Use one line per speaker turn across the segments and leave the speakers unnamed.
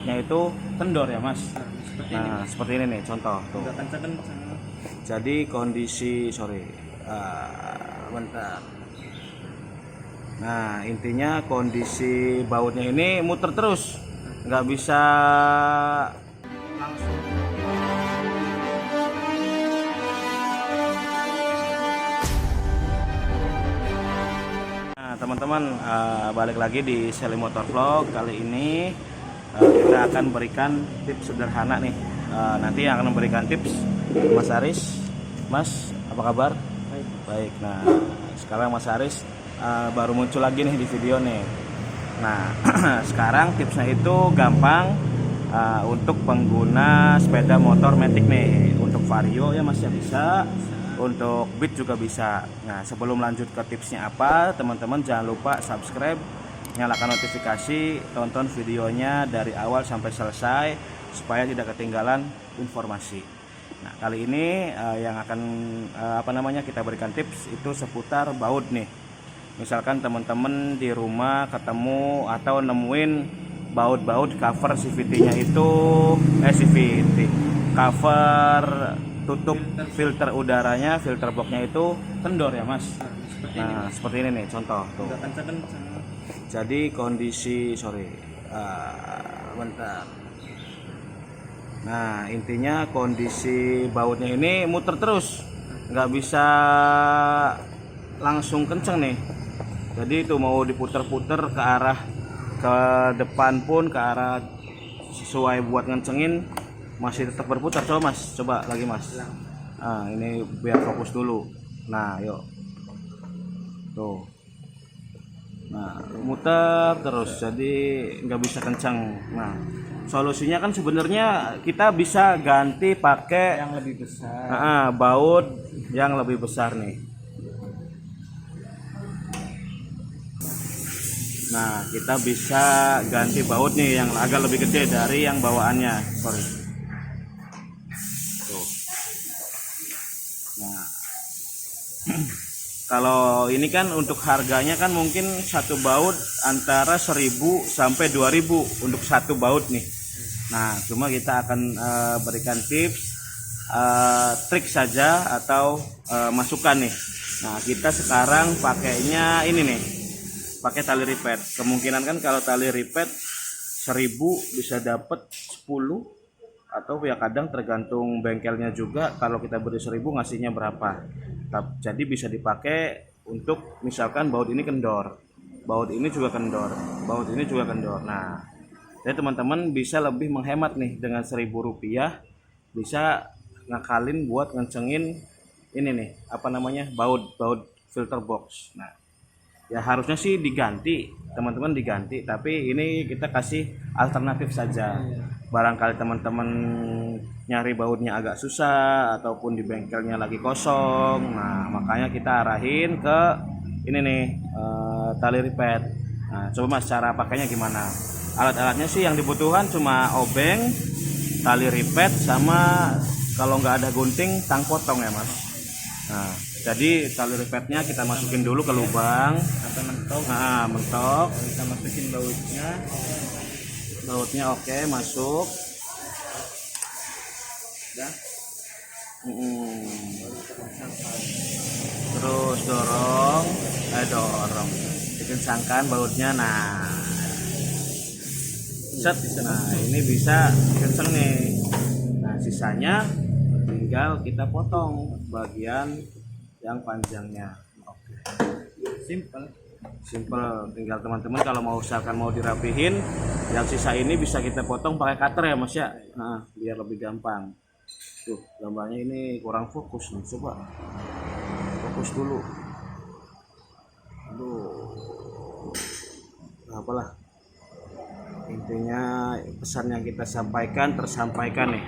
Itu kendor ya mas. Nah seperti ini nih contoh tuh. Jadi kondisi bentar. Nah intinya kondisi bautnya ini muter terus, nggak bisa langsung. Nah teman-teman, balik lagi di Shelly Motor Vlog. Kali ini kita akan berikan tips sederhana nih. Nanti yang akan memberikan tips Mas Aris. Mas, apa kabar? Baik. Nah, sekarang Mas Aris baru muncul lagi nih di video nih. Nah, sekarang tipsnya itu gampang untuk pengguna sepeda motor matic nih. Untuk Vario ya Mas ya bisa. Untuk Beat juga bisa. Nah, sebelum lanjut ke tipsnya apa, teman-teman jangan lupa subscribe, nyalakan notifikasi, tonton videonya dari awal sampai selesai supaya tidak ketinggalan informasi. Nah kali ini yang akan kita berikan tips itu seputar baut nih. Misalkan teman-teman di rumah ketemu atau nemuin baut-baut cover CVT-nya itu CVT cover tutup filter udaranya, filter boxnya itu kendor ya mas. Nah seperti ini nih contoh tuh. Jadi kondisi bentar. Nah intinya kondisi bautnya ini muter terus, nggak bisa langsung kenceng nih. Jadi itu mau diputer-puter ke arah ke depan pun ke arah sesuai buat ngencengin masih tetap berputar. Coba mas, coba lagi mas. Nah ini biar fokus dulu. Nah yuk tuh. Nah muter terus jadi nggak bisa kencang. Nah solusinya kan sebenarnya kita bisa ganti pakai
yang lebih besar,
baut yang lebih besar nih. Nah kita bisa ganti baut nih yang agak lebih gede dari yang bawaannya. Tuh. Nah kalau ini kan untuk harganya kan mungkin satu baut antara 1.000 sampai 2.000 untuk satu baut nih. Nah cuma kita akan berikan tips, trik saja atau masukan nih. Nah kita sekarang pakainya ini nih, pakai tali ripet. Kemungkinan kan kalau tali ripet 1.000 bisa dapat 10 atau ya kadang tergantung bengkelnya juga. Kalau kita beri 1.000 ngasihnya berapa. Jadi bisa dipakai untuk misalkan baut ini kendor, baut ini juga kendor, baut ini juga kendor. Nah jadi teman-teman bisa lebih menghemat nih dengan Rp1.000 bisa ngakalin buat ngencengin ini nih baut filter box. Nah ya harusnya sih diganti teman-teman, diganti, tapi ini kita kasih alternatif saja. Barangkali teman-teman nyari bautnya agak susah ataupun di bengkelnya lagi kosong. Nah makanya kita arahin ke ini nih, tali ripet. Nah coba mas cara pakainya gimana. Alat-alatnya sih yang dibutuhkan cuma obeng, tali ripet, sama kalau nggak ada gunting tang potong ya mas. Nah jadi tali ripetnya kita masukin dulu ke lubang
sampai mentok.
Nah mentok,
Kita masukin
bautnya oke, masuk.
Udah.
Terus dorong, bikin sangkan bautnya. Nah set, nah ini bisa kenceng nih. Nah sisanya tinggal kita potong bagian yang panjangnya. Oke. Simple, tinggal teman-teman kalau mau usahakan mau dirapihin, yang sisa ini bisa kita potong pakai cutter ya mas ya. Nah, biar lebih gampang. Tuh gambarnya ini kurang fokus nih, coba fokus dulu. Aduh, apalah, intinya pesan yang kita sampaikan tersampaikan nih.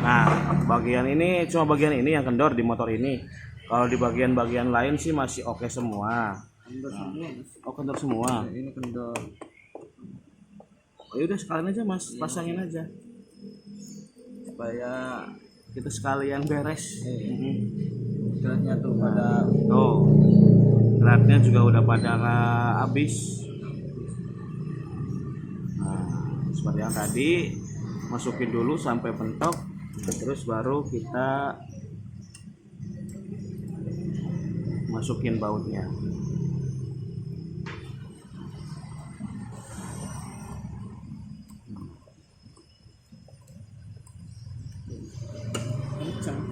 Nah bagian ini cuma bagian ini yang kendor di motor ini. Kalau di bagian-bagian lain sih masih oke semua.
Kendor semua.
Oh kendor semua.
Ini kendor.
Oh yaudah sekalian aja mas, pasangin aja supaya kita sekalian beres.
Keratnya tuh pada
keratnya juga udah pada habis. Nah seperti yang tadi, masukin dulu sampai pentok, terus baru kita masukin bautnya.
Kencang.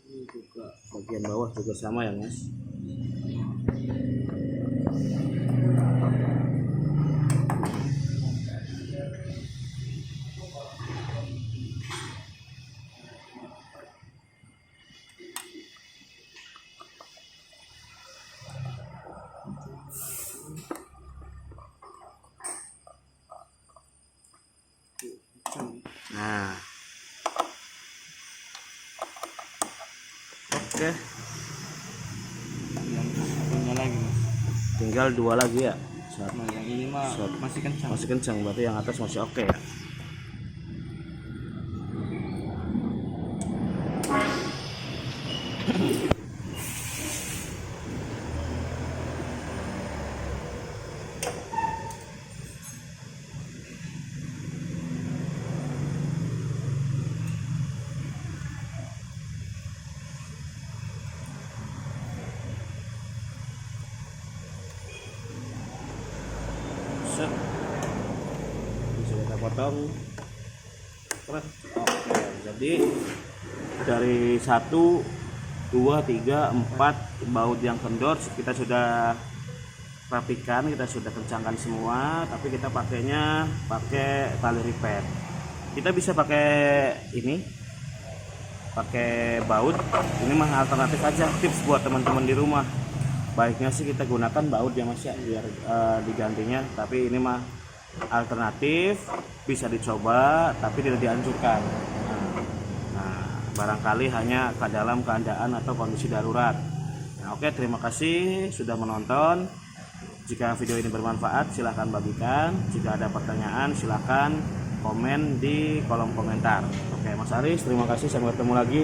Ini juga bagian bawah juga sama ya Mas. Nah, oke,
Yang satunya lagi Mas.
tinggal 2 lagi ya.
Nah, yang ini mah
Satu.
masih kencang.
Masih kencang, berarti yang atas masih oke ya. Set. Bisa kita potong. Oke, jadi dari 1, 2, 3, 4 baut yang kendor kita sudah rapikan, kita sudah kencangkan semua, tapi kita pakainya pakai tali repair. Kita bisa pakai ini, pakai baut. Ini mah alternatif aja, tips buat teman-teman di rumah. Baiknya sih kita gunakan baut ya Mas ya, biar digantinya, tapi ini mah alternatif, bisa dicoba tapi tidak dianjurkan. Nah, barangkali hanya ke dalam keadaan atau kondisi darurat. Nah, oke, terima kasih sudah menonton. Jika video ini bermanfaat silahkan bagikan. Jika ada pertanyaan silahkan komen di kolom komentar. Oke Mas Aris, terima kasih, sampai ketemu lagi.